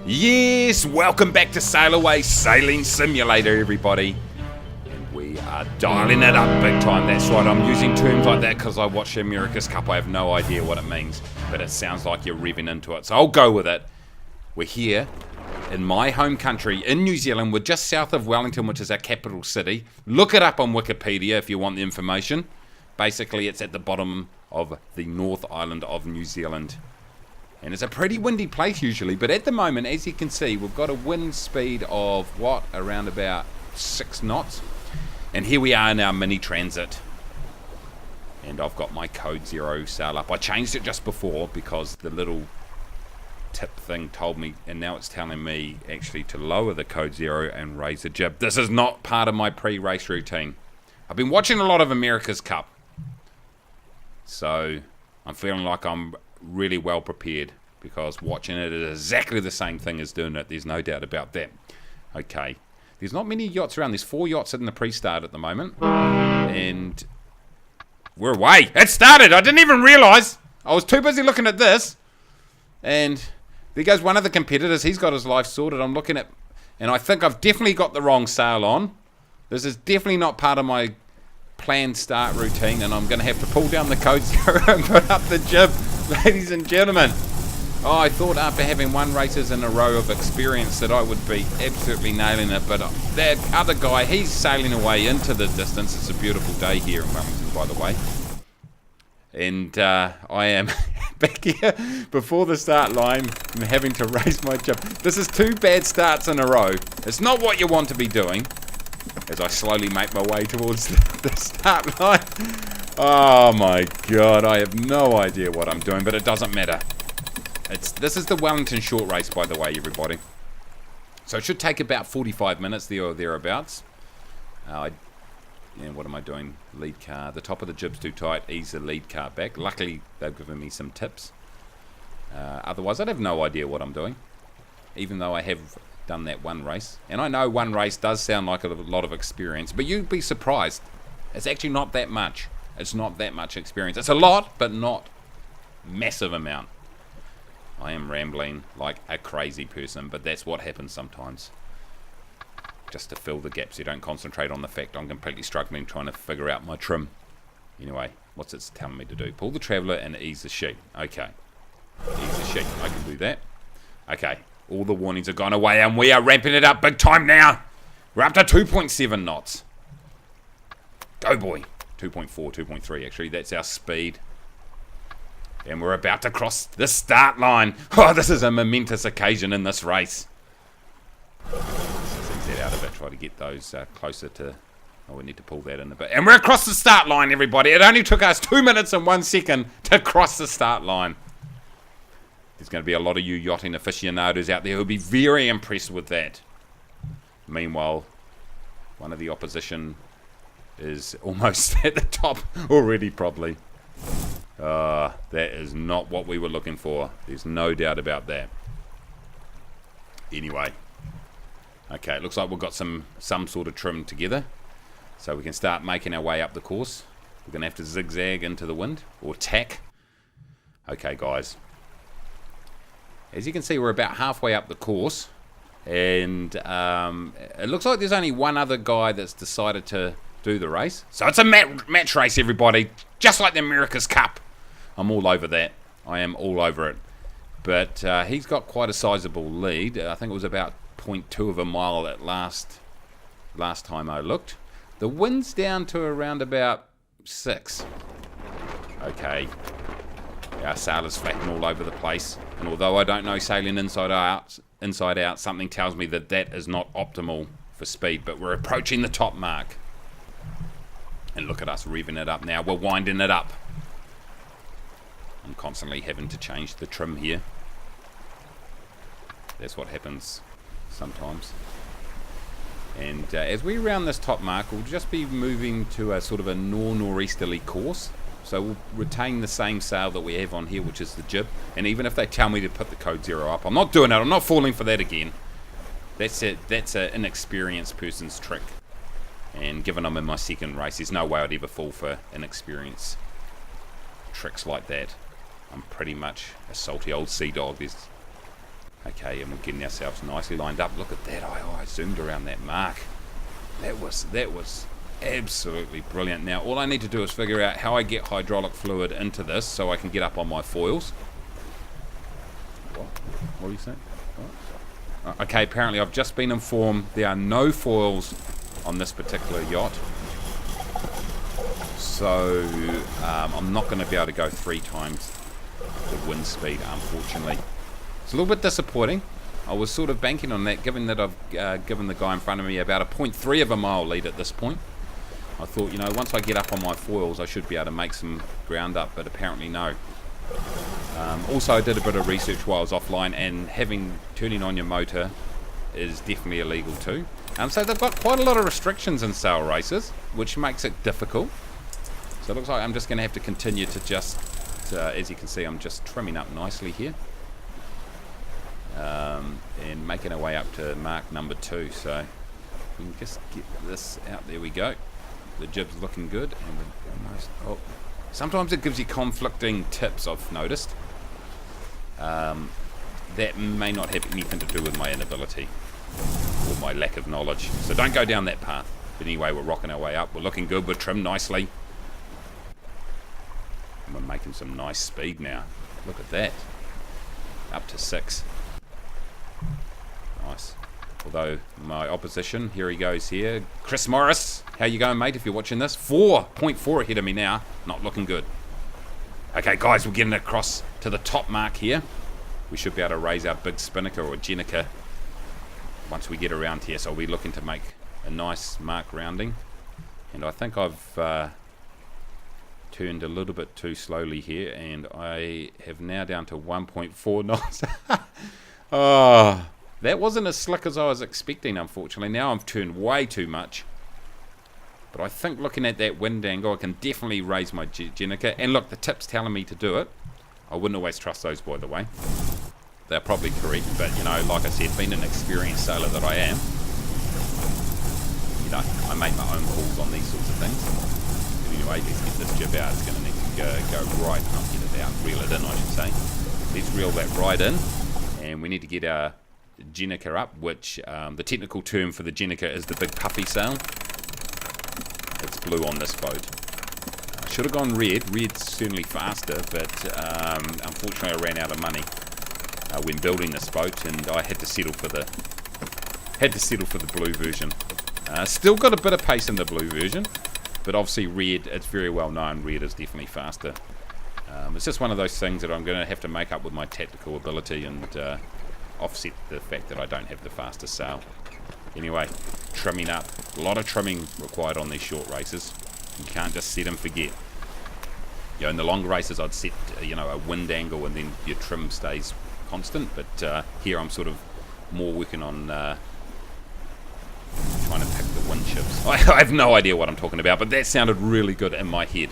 Yes, welcome back to Sailaway Sailing Simulator, everybody. And we are dialing it up big time. That's right, I'm using terms like that because I watched the America's Cup. I have no idea what it means, but it sounds like you're revving into it, so I'll go with it. We're here in my home country in New Zealand. We're just south of Wellington, which is our capital city. Look it up on Wikipedia if you want the information. Basically, it's at the bottom of the North Island of New Zealand. And it's a pretty windy place usually, but at the moment, as you can see, we've got a wind speed of, around about 6 knots. And here we are in our mini transit. And I've got my code 0 sail up. I changed it just before because the little tip thing told me, and now it's telling me actually to lower the code 0 and raise the jib. This is not part of my pre-race routine. I've been watching a lot of America's Cup, so I'm feeling like I'm really well prepared because watching it is exactly the same thing as doing it. There's no doubt about that. Okay, there's not many yachts around. There's 4 yachts in the pre-start at the moment, and we're away. It started. I didn't even realize. I was too busy looking at this, and there goes one of the competitors. He's got his life sorted. I'm looking at, and I think I've definitely got the wrong sail on. This is definitely not part of my planned start routine, and I'm going to have to pull down the code 0 and put up the jib, ladies and gentlemen. Oh, I thought after having 1 races in a row of experience that I would be absolutely nailing it, but that other guy, he's sailing away into the distance. It's a beautiful day here in Wellington, by the way. And I am back here before the start line and having to raise my jib. This is 2 bad starts in a row. It's not what you want to be doing. As I slowly make my way towards the start line. Oh my god, I have no idea what I'm doing, but it doesn't matter. This is the Wellington short race, by the way, everybody. So it should take about 45 minutes there or thereabouts. And what am I doing? Lead car. The top of the jib's too tight. Ease the lead car back. Luckily, they've given me some tips. Otherwise, I'd have no idea what I'm doing. Even though I have done that 1 race, and I know 1 race does sound like a lot of experience, but you'd be surprised. It's actually not that much. It's not that much experience. It's a lot, but not massive amount. I am rambling like a crazy person, but that's what happens sometimes. Just to fill the gaps, you don't concentrate on the fact I'm completely struggling trying to figure out my trim. Anyway, what's it telling me to do? Pull the traveller and ease the sheet. Okay, ease the sheet. I can do that. Okay. All the warnings have gone away, and we are ramping it up big time now. We're up to 2.7 knots. Go, boy. 2.4, 2.3, actually. That's our speed. And we're about to cross the start line. Oh, this is a momentous occasion in this race. Let's ease that out a bit. Try to get those closer to... Oh, we need to pull that in a bit. And we're across the start line, everybody. It only took us 2 minutes and 1 second to cross the start line. There's going to be a lot of you yachting aficionados out there who'll be very impressed with that. Meanwhile, one of the opposition is almost at the top already, probably. That is not what we were looking for. There's no doubt about that. Anyway. Okay, it looks like we've got some sort of trim together. So we can start making our way up the course. We're going to have to zigzag into the wind, or tack. Okay, guys. As you can see, we're about halfway up the course, and it looks like there's only 1 other guy that's decided to do the race. So it's a match race, everybody, just like the America's Cup. I'm all over that. I am all over it. But he's got quite a sizable lead. I think it was about 0.2 of a mile at last time I looked. The wind's down to around about 6. Okay. Our sail is flattened all over the place, and although I don't know sailing inside out, something tells me that that is not optimal for speed, but we're approaching the top mark. And look at us revving it up now. We're winding it up. I'm constantly having to change the trim here. That's what happens sometimes. And as we round this top mark, we'll just be moving to a sort of a northeasterly course. So we'll retain the same sail that we have on here, which is the jib. And even if they tell me to put the code 0 up, I'm not doing it. I'm not falling for that again. That's it. That's an inexperienced person's trick. And given I'm in my 2nd race, there's no way I'd ever fall for inexperienced tricks like that. I'm pretty much a salty old sea dog. Okay, and we're getting ourselves nicely lined up. Look at that. I zoomed around that mark. That was absolutely brilliant. Now, all I need to do is figure out how I get hydraulic fluid into this so I can get up on my foils. What are you saying? What? Okay, apparently I've just been informed there are no foils on this particular yacht. So, I'm not going to be able to go 3 times the wind speed, unfortunately. It's a little bit disappointing. I was sort of banking on that, given that I've given the guy in front of me about a 0.3 of a mile lead at this point. I thought, you know, once I get up on my foils, I should be able to make some ground up, but apparently no. Also, I did a bit of research while I was offline, and turning on your motor is definitely illegal too. So they've got quite a lot of restrictions in sail races, which makes it difficult. So it looks like I'm just going to have to continue to just, as you can see, I'm just trimming up nicely here. And making our way up to mark number 2. So we can just get this out. There we go. The jib's looking good, and we're almost. Oh, sometimes it gives you conflicting tips. I've noticed. That may not have anything to do with my inability or my lack of knowledge. So don't go down that path. But anyway, we're rocking our way up. We're looking good. We're trimmed nicely. And we're making some nice speed now. Look at that. Up to 6. Nice. Although my opposition, here he goes here. Chris Morris, how you going, mate, if you're watching this? 4.4 ahead of me now. Not looking good. Okay, guys, we're getting across to the top mark here. We should be able to raise our big spinnaker or gennaker once we get around here. So we're looking to make a nice mark rounding. And I think I've turned a little bit too slowly here, and I have now down to 1.4 knots. Oh, that wasn't as slick as I was expecting, unfortunately. Now I've turned way too much. But I think looking at that wind angle, I can definitely raise my gennaker. And look, the tip's telling me to do it. I wouldn't always trust those, by the way. They're probably correct, but, you know, like I said, being an experienced sailor that I am, you know, I make my own calls on these sorts of things. But anyway, let's get this jib out. It's going to need to go right, not get it out, reel it in, I should say. Let's reel that right in. And we need to get our gennaker up, which the technical term for the gennaker is the big puffy sail. It's blue on this boat. I should have gone red. Red's certainly faster, but unfortunately I ran out of money when building this boat, and I had to settle for the blue version. Still got a bit of pace in the blue version, but obviously red, it's very well known, red is definitely faster. It's just one of those things that I'm going to have to make up with my tactical ability and offset the fact that I don't have the fastest sail. Anyway, trimming up. A lot of trimming required on these short races. You can't just set and forget. You know, in the longer races I'd set, you know, a wind angle and then your trim stays constant, but here I'm sort of more working on trying to pick the wind chips. I have no idea what I'm talking about, but that sounded really good in my head.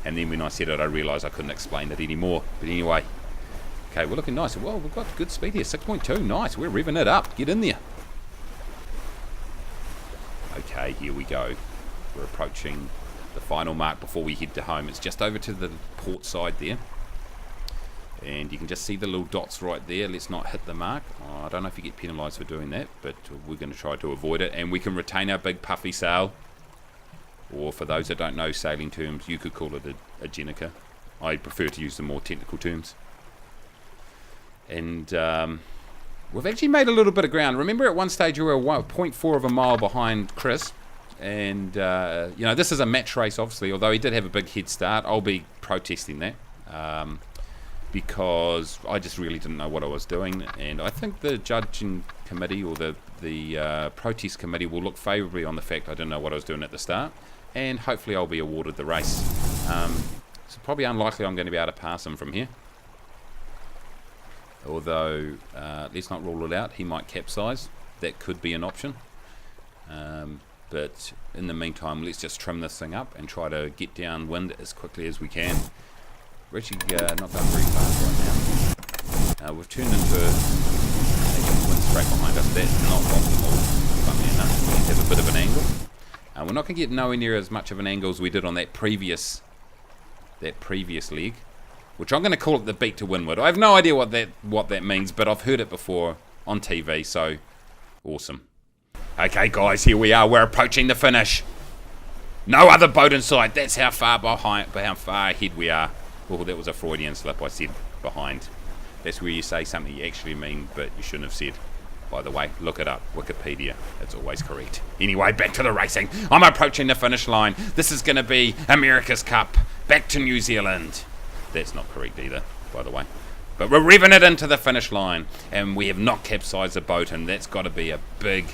And then when I said it, I realised I couldn't explain it anymore. But anyway, okay, we're looking nice. Well, we've got good speed here, 6.2. Nice, we're revving it up. Get in there. Okay, here we go. We're approaching the final mark before we head to home. It's just over to the port side there. And you can just see the little dots right there. Let's not hit the mark. Oh, I don't know if you get penalised for doing that, but we're going to try to avoid it. And we can retain our big puffy sail. Or for those that don't know sailing terms, you could call it a gennaker. I prefer to use the more technical terms. And we've actually made a little bit of ground. Remember at one stage we were 0.4 of a mile behind Chris. And, you know, this is a match race, obviously. Although he did have a big head start, I'll be protesting that. Because I just really didn't know what I was doing. And I think the judging committee or the protest committee will look favourably on the fact I didn't know what I was doing at the start. And hopefully I'll be awarded the race. It's probably unlikely I'm going to be able to pass him from here. Although, let's not rule it out. He might capsize. That could be an option. But in the meantime, let's just trim this thing up and try to get downwind as quickly as we can. We're actually not going very fast right now. We've turned into a wind straight behind us. That's not optimal, funnily enough. We have a bit of an angle. We're not going to get nowhere near as much of an angle as we did on that previous leg. which I'm going to call it the beat to windward. I have no idea what that means, but I've heard it before on TV, so awesome. Okay, guys, here we are. We're approaching the finish. No other boat in sight. That's how far ahead we are. Oh, that was a Freudian slip. I said behind. That's where you say something you actually mean, but you shouldn't have said. By the way, look it up. Wikipedia. It's always correct. Anyway, back to the racing. I'm approaching the finish line. This is going to be America's Cup. Back to New Zealand. That's not correct either, by the way. But we're revving it into the finish line. And we have not capsized the boat, and that's got to be a big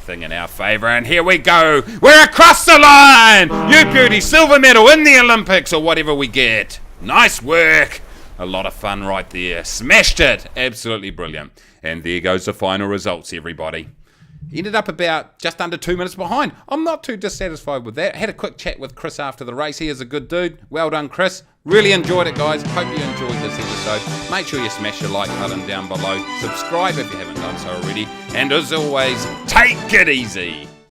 thing in our favour. And here we go. We're across the line. You beauty. Silver medal in the Olympics or whatever we get. Nice work. A lot of fun right there. Smashed it. Absolutely brilliant. And there goes the final results, everybody. Ended up about just under 2 minutes behind. I'm not too dissatisfied with that. Had a quick chat with Chris after the race. He is a good dude. Well done, Chris. Really enjoyed it, guys. Hope you enjoyed this episode. Make sure you smash your like button down below. Subscribe if you haven't done so already. And as always, take it easy.